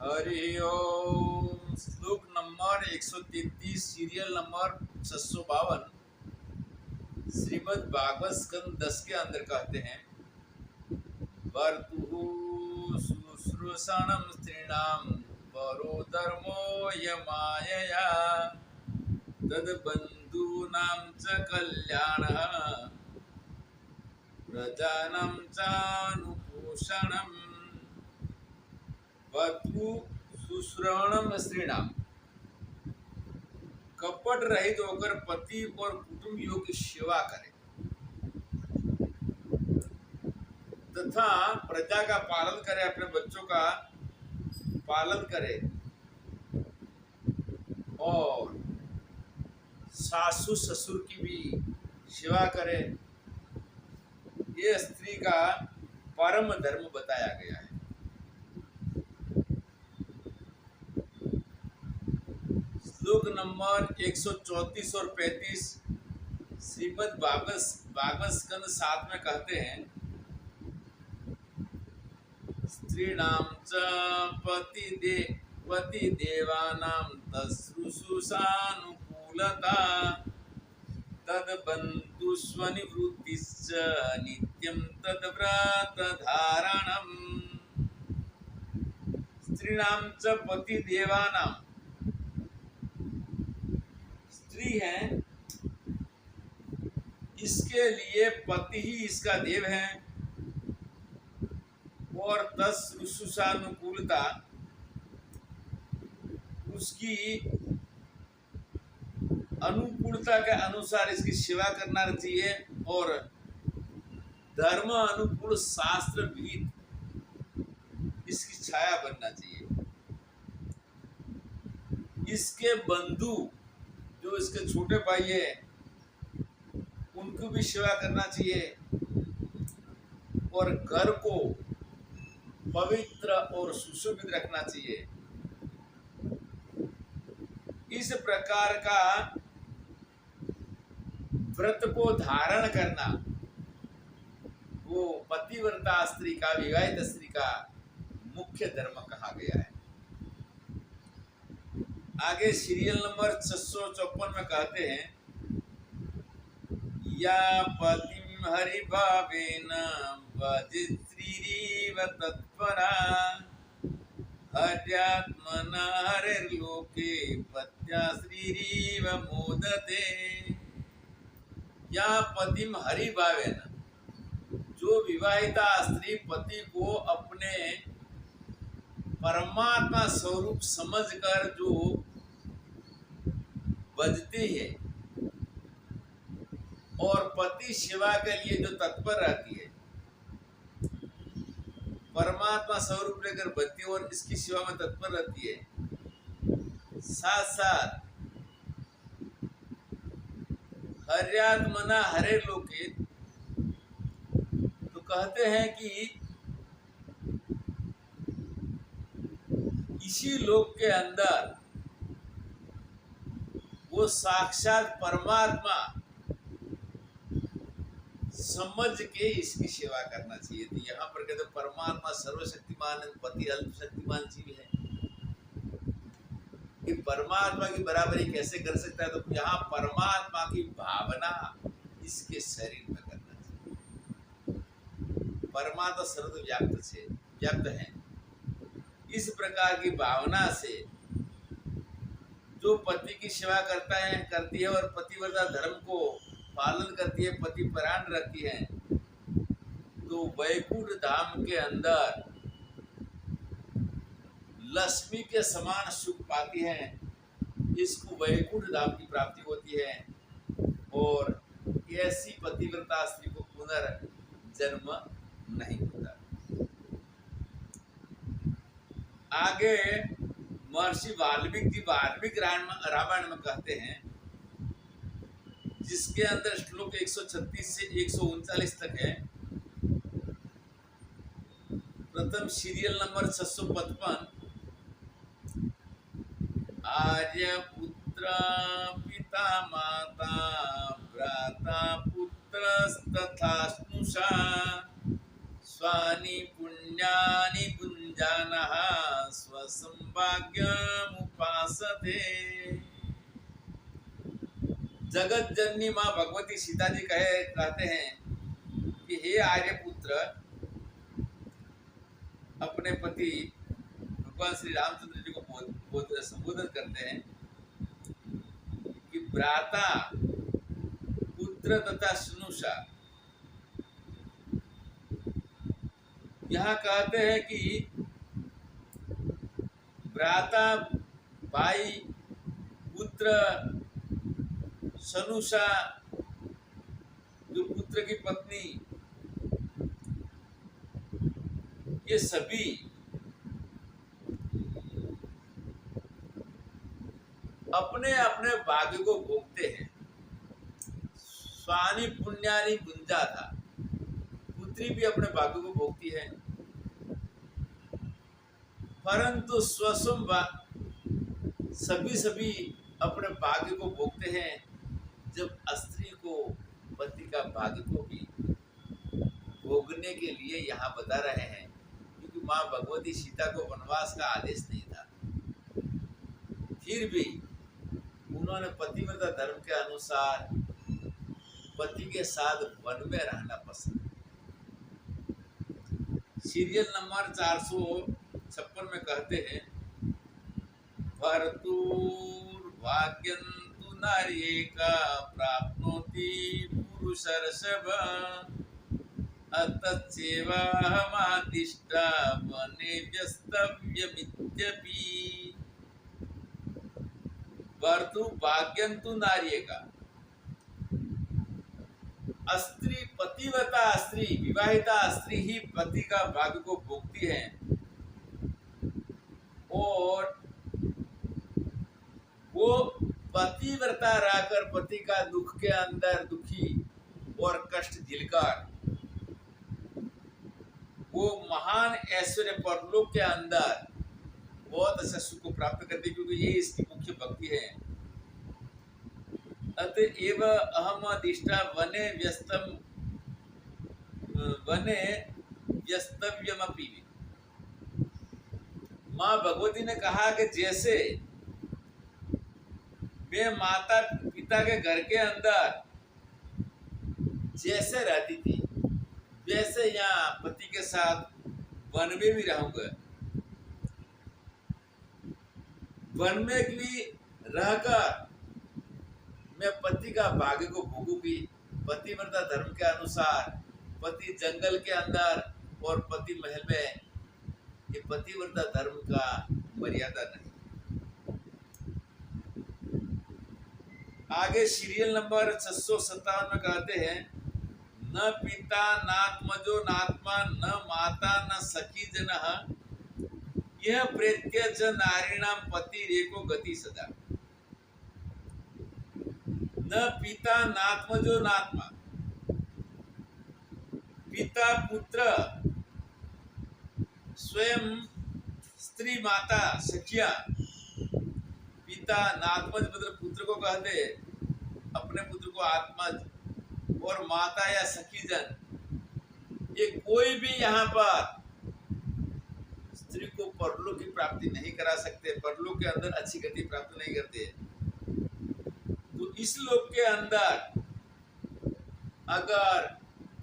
हरि ओम। श्लोक number 133, serial number 652, Shrimad Bhagavat स्कंद 10 के अंदर कहते हैं, वर्तुः शुश्रूषणं स्त्रीणां परो धर्मो यमायया तद्बन्धूनां च कल्याणः प्रजानां चानुपोषणम्। वधु सुश्रवणम स्त्रीणाम, कपट रहित होकर पति और कुटुंबियों की सेवा करें तथा प्रजा का पालन करे, अपने बच्चों का पालन करे और सासू ससुर की भी सेवा करे। ये स्त्री का परम धर्म बताया गया है। श्लोक नंबर 134 और 35 श्रीमद् भागवत स्कंद 7 में कहते हैं, स्त्रीणां च पतिदेवानां तत्शुश्रूषानुकूलता तद्बन्धुष्वनिवृत्तिश्च नित्यं तद्व्रतधारणम्। स्त्रीणां च पतिदेवानां, स्त्री है, इसके लिए पति ही इसका देव है और तत्शुश्रूषानुकूलता, उसकी अनुकूलता के अनुसार इसकी सेवा करना चाहिए और धर्म अनुकूल शास्त्र विहित इसकी छाया बनना चाहिए। इसके बंधु जो इसके छोटे भाई है उनको भी सेवा करना चाहिए और घर को पवित्र और सुशोभित रखना चाहिए। इस प्रकार का व्रत को धारण करना वो पतिव्रता स्त्री का, विवाहित स्त्री का मुख्य धर्म कहा गया है। आगे सीरियल नंबर 654 में कहते हैं, या पतिं हरिभावेन भजत्स्त्रीरिव तत्परा हर्यात्मना हरिर्लोके पत्या स्त्रीरिव मोदते। या पतिं हरिभावेन, जो विवाहिता स्त्री पति को अपने परमात्मा स्वरूप समझकर जो बजती है और पति सेवा के लिए जो तत्पर रहती है, परमात्मा स्वरूप लेकर बजती है और इसकी सेवा में तत्पर रहती है, साथ साथ हर्यात्मना हरे लोके, तो कहते हैं कि इसी लोक के अंदर वो साक्षात परमात्मा समझ के इसकी सेवा करना चाहिए। तो यहाँ पर कहते परमात्मा सर्वशक्तिमान, पति अल्पशक्तिमान जीव है, कि परमात्मा की बराबरी कैसे कर सकता है। तो यहाँ परमात्मा की भावना इसके शरीर में करना चाहिए। परमात्मा सर्वव्याप्त है। इस प्रकार की भावना से जो पति की सेवा करती है और पतिव्रता धर्म को पालन करती है, पति परायण रहती है, तो वैकुंठ धाम के अंदर लक्ष्मी के समान सुख पाती है। इसको वैकुंठ धाम की प्राप्ति होती है और ऐसी पतिव्रता स्त्री को पुनर्जन्म नहीं होता। आगे महर्षि वाल्मीकि रामायण में कहते हैं, जिसके अंदर श्लोक 136 से 139 तक है। प्रथम सीरियल नंबर 655, आर्य पुत्र पिता माता भ्राता पुत्रस्तथा स्नुषा स्वानि पुण्यानि भुञ्जानः स्वसं भाग्यमुपासते। जगत जननी माँ भगवती सीता जी कहते हैं कि हे आर्यपुत्र, अपने पति भगवान श्री रामचंद्र जी को संबोधन करते हैं कि भ्राता पुत्र तथा स्नुषा। यहाँ कहते हैं कि भ्राता भाई, पुत्र, सनुषा जो पुत्र की पत्नी, ये सभी अपने अपने भाग्य को भोगते हैं। स्वानी पुण्यानी गुंजा था, पुत्री भी अपने भाग्य को भोगती है, परंतु स्वसुम सभी अपने भाग्य को भोगते हैं जब स्त्री को पति का भाग्य को भी भोगने के लिए यहाँ बता रहे हैं, क्योंकि माँ भगवती सीता को वनवास का आदेश नहीं था, फिर भी उन्होंने पतिव्रता धर्म के अनुसार पति के साथ वन में रहना पसंद। सीरियल नंबर 456 में कहते हैं, भर्तुर्भाग्यन्तु नार्येका प्राप्नोति पुरुषर्षभ अतच्चैवाहमादिष्टा वने व्यस्तव्यमित्यपि। भर्तुर्भाग्यन्तु नार्येका, स्त्री पतिव्रता स्त्री, विवाहिता स्त्री ही पति का भाग्य को भोगती है, और वो पतिव्रता रहकर पति का दुख के अंदर दुखी और कष्ट झेलकर वो महान ऐश्वर्य परलोक के अंदर बहुत अच्छा सुख को प्राप्त करती, क्योंकि ये इसकी मुख्य भक्ति है। अतएव अहम अधिष्ठा वने व्यस्तव्यमपि। माँ भगवती ने कहा कि जैसे मैं माता पिता के घर के अंदर जैसे रहती थी, वैसे यहाँ पति के साथ वन में भी रहूंगा। वन में भी रहकर मैं पति का भाग्य को भोगूंगी। पतिव्रता धर्म के अनुसार पति जंगल के अंदर और पति महल में, ये पतिव्रता धर्म का मर्यादा नहीं। आगे सीरियल नंबर 657 में कहते हैं, न पिता नात्मजो नात्मा न माता न सखी जनः यह प्रेत्य च नारीणाम पति रेको गति सदा। न पिता नात्मजो नात्मा, पिता पुत्र स्वयं स्त्री माता सखिया। पिता नात्मज मतलब पुत्र को कहते, अपने पुत्र को आत्मज, और माता या सखी जन, ये कोई भी यहाँ पर स्त्री को परलोक की प्राप्ति नहीं करा सकते, परलोक के अंदर अच्छी गति प्राप्त नहीं करते। तो इस लोक के अंदर अगर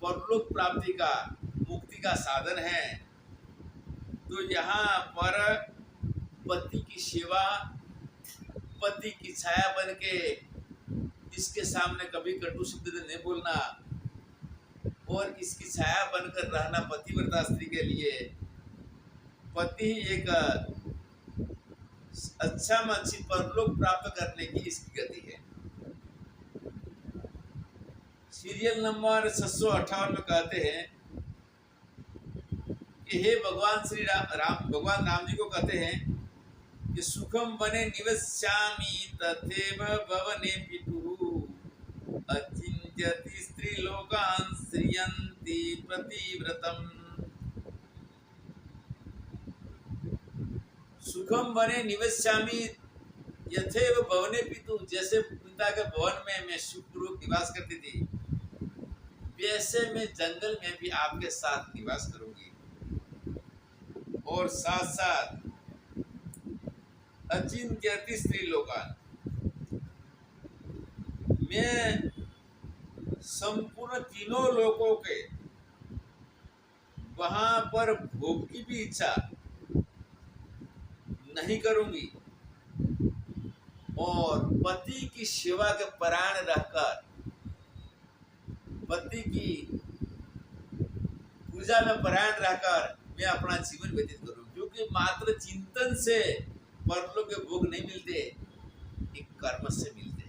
परलोक प्राप्ति का मुक्ति का साधन है, तो यहाँ पर पति की सेवा, पति की छाया बन के इसके सामने कभी कटु शब्द नहीं बोलना, और इसकी छाया बनकर रहना पतिव्रता स्त्री के लिए। पति एक अच्छा में अच्छी परलोक प्राप्त करने की इसकी गति है। सीरियल नंबर 658 में कहते हैं कि हे भगवान श्री राम, भगवान राम जी को कहते हैं कि सुखम वने निवस्यामि तथैव भवने पितुः अचिन्त्यति स्त्रीलोकान् श्रियन्ति प्रतिव्रतम्। सुखम वने निवस्यामि यथैव भवने पितुः, जैसे पिता के भवन में मैं सुखपूर्वक निवास करती थी, वैसे मैं जंगल में भी आपके साथ निवास करूंगी। और साथ साथ अचिंत्यति स्त्रीलोकान्। मैं संपूर्ण तीनों लोकों के वहां पर भोग की भी इच्छा नहीं करूंगी और पति की सेवा के परायण रहकर पति की पूजा में परायण रहकर मैं अपना जीवन व्यतीत करूं, क्योंकि मात्र चिंतन से परलोक के भोग नहीं मिलते, एक कर्म से मिलते।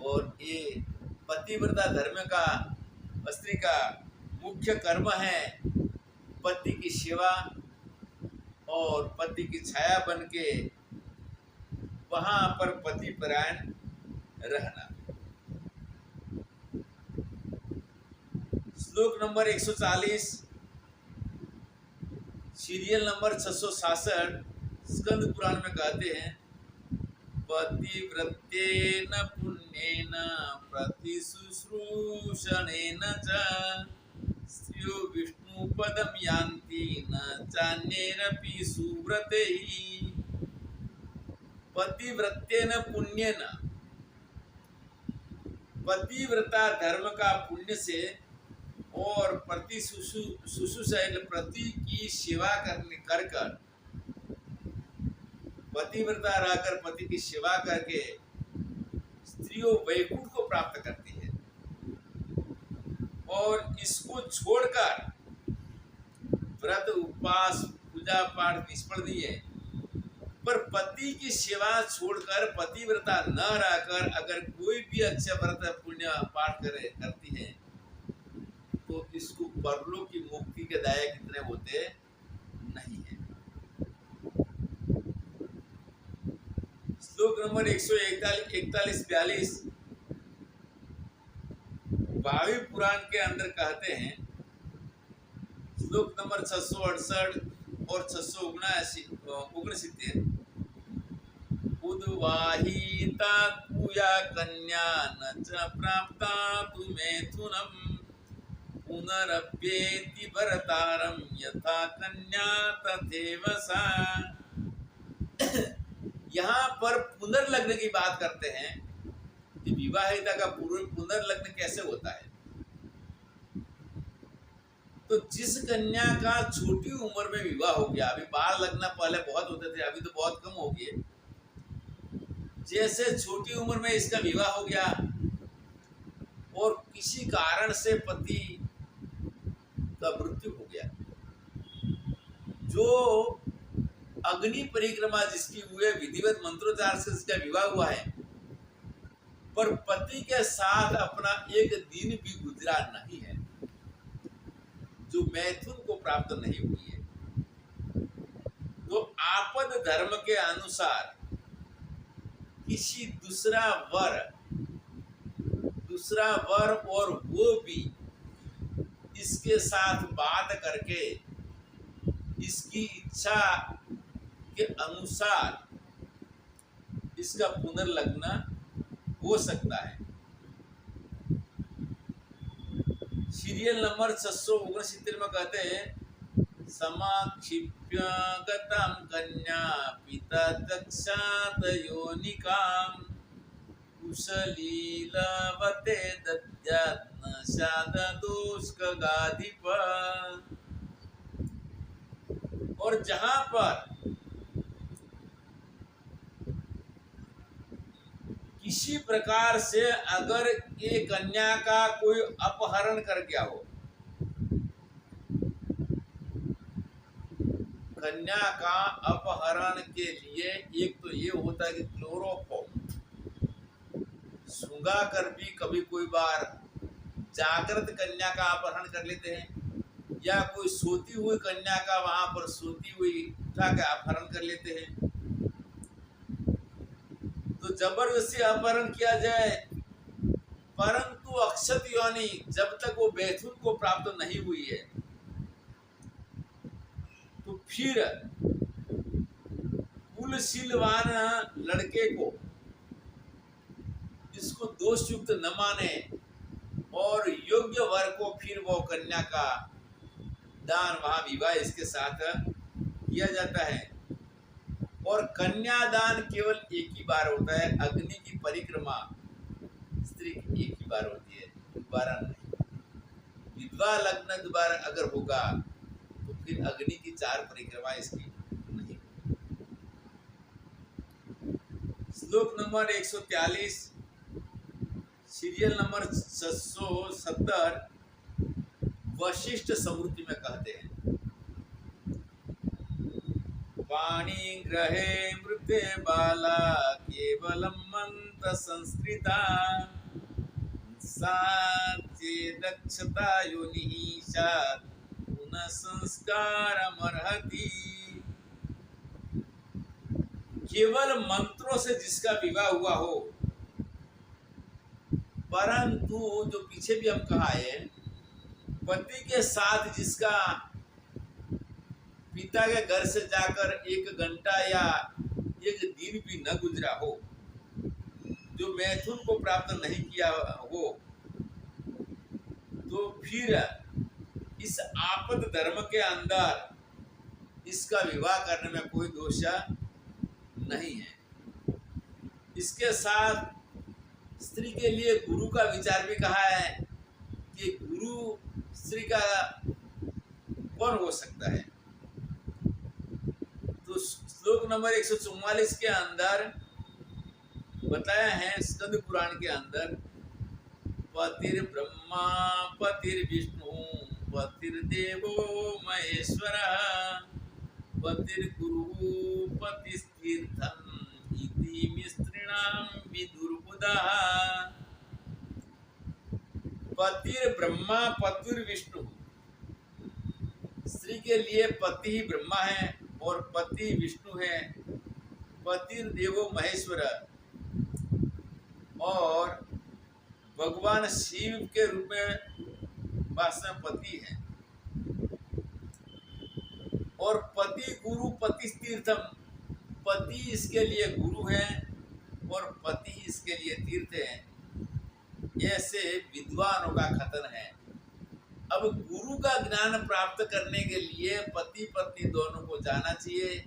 और ये पतिव्रता धर्म का स्त्री का मुख्य कर्म है पति की सेवा और पति की छाया बन के वहां पर पति परायण रहना। श्लोक number 140, serial number 666 Skanda Purana में कहते हैं, पतिव्रतेन पुण्येन प्रतिशुश्रूषणेन च स्त्रियो विष्णुपदं यान्ति न चान्यैरपि सुव्रतैः। पतिव्रतेन पुण्येन, पतिव्रता धर्म का पुण्य से और प्रति शुश्रूषा पति की सेवा करने कर पतिव्रता रहकर पति की सेवा करके स्त्रियों वैकुंठ को प्राप्त करती है। और इसको छोड़कर व्रत उपवास पूजा पाठ निष्फल दिए, पर पति की सेवा छोड़कर पतिव्रता न रहकर अगर कोई भी अच्छा व्रत पुण्य पाठ करती है तो इसको परलोक की मुक्ति के दायक कितने होते नहीं है। श्लोक नंबर 141-42 भावी पुराण के अंदर कहते हैं, श्लोक नंबर 668 और 669, उद्वाहिता पूया कन्या न च प्राप्ता तु मैथुनम पुनरप्येति भरतारम यथा कन्या तथैव सा। यहाँ पर पुनर्लग्न की बात करते हैं कि विवाहिता का पुनर्लग्न कैसे होता है। तो जिस कन्या का छोटी उम्र में विवाह हो गया, अभी बाल लग्न पहले बहुत होते थे, अभी तो बहुत कम हो गए, जैसे छोटी उम्र में इसका विवाह हो गया और किसी कारण से पति का मृत्यु हो गया, जो अग्नि परिक्रमा जिसकी हुए विधिवत मंत्रोच्चार से इसका विवाह हुआ है, पर पति के साथ अपना एक दिन भी गुजरा नहीं है, जो मैथुन को प्राप्त नहीं हुई है, तो आपद धर्म के अनुसार किसी दूसरा वर और वो भी इसके साथ बात करके इसकी इच्छा के अनुसार इसका पुनर्लग्न हो सकता है। सीरियल नंबर 669 में कहते हैं, समाक्षिप्य गतं कन्या पिता दक्षात योनिकाम कुशलीलवते दद्यात् न शाददोष्कगाधिप। और जहां पर किसी प्रकार से अगर ये कन्या का कोई अपहरण कर गया हो, कन्या का अपहरण के लिए एक तो ये होता है कि क्लोरोफॉर्म सूंघा कर भी कभी कोई बार जागृत कन्या का अपहरण कर लेते हैं, या कोई सोती हुई कन्या का वहां पर सोती हुई उठा के अपहरण कर लेते हैं। तो जबरदस्ती अपहरण किया जाए, परंतु अक्षत योनि जब तक वो मैथुन को प्राप्त नहीं हुई है, तो फिर कुलशीलवान लड़के को जिसको दोषयुक्त न माने और योग्य वर को फिर वो कन्या का दान वहां विवाह इसके साथ किया जाता है। और कन्यादान केवल एक ही बार होता है। अग्नि की परिक्रमा स्त्री की एक ही बार होती है, दोबारा नहीं। विधवा लग्न दोबारा अगर होगा तो फिर अग्नि की 4 परिक्रमा इसकी नहीं। श्लोक नंबर 143 सीरियल नंबर 670 वशिष्ठ समृद्धि में कहते हैं, पाणी ग्रहे मृते बाला केवलम मंत्र संस्कृता साचे दक्षता योनिशात पुनः संस्कारमर्हति। केवल मंत्रों से जिसका विवाह हुआ हो, परंतु जो पीछे भी हम कहा है, पति के साथ जिसका पिता के घर से जाकर 1 घंटा या 1 दिन भी न गुजरा हो, जो मैथुन को प्राप्त नहीं किया हो, तो फिर इस आपद धर्म के अंदर इसका विवाह करने में कोई दोष नहीं है। इसके साथ स्त्री के लिए गुरु का विचार भी कहा है कि गुरु स्त्री का कौन हो सकता है। तो श्लोक नंबर 144 के अंदर बताया है स्कंद पुराण के अंदर, पतिर ब्रह्मा पतिर विष्णु पतिर्देवो महेश्वर पतिर्गुरु पतिस्तीर्थम इति मिस्त्रीणाम विदुर्बुधः। पतिर ब्रह्मा पतिर विष्णु, स्त्री के लिए पति ही ब्रह्मा है और पति विष्णु है, पतिर देवो महेश्वर और भगवान शिव के रूप में वास्तव पति है। और पति गुरु पति तीर्थम, पति इसके लिए गुरु है और पति इसके लिए तीर्थ है। ऐसे विद्वानों का कथन है। अब गुरु का ज्ञान प्राप्त करने के लिए पति पत्नी दोनों को जाना चाहिए,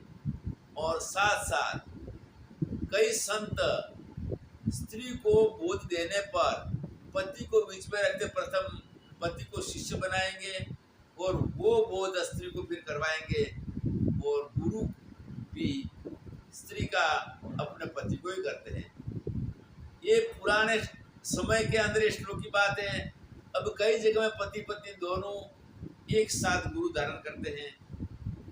और साथ साथ कई संत स्त्री को बोध देने पर पति को बीच में रखते प्रथम पति को शिष्य बनाएंगे और वो बोध स्त्री को फिर करवाएंगे, और गुरु भी स्त्री का अपने पति को ही करते हैं। ये पुराने समय के अंदर श्लोक की बात है। अब कई जगह में पति पत्नी दोनों एक साथ गुरु धारण करते हैं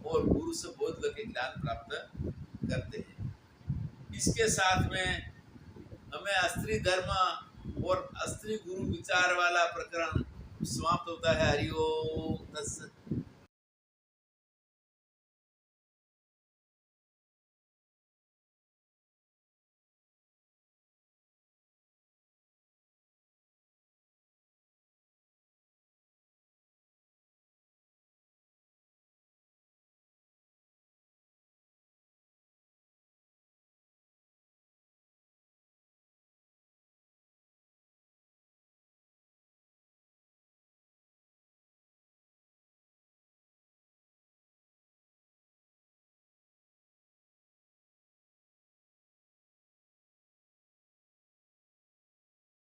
और गुरु से बोध करके ज्ञान प्राप्त करते हैं। इसके साथ में हमें स्त्री धर्म और स्त्री गुरु विचार वाला प्रकरण समाप्त होता है। हरिओम तत्सत।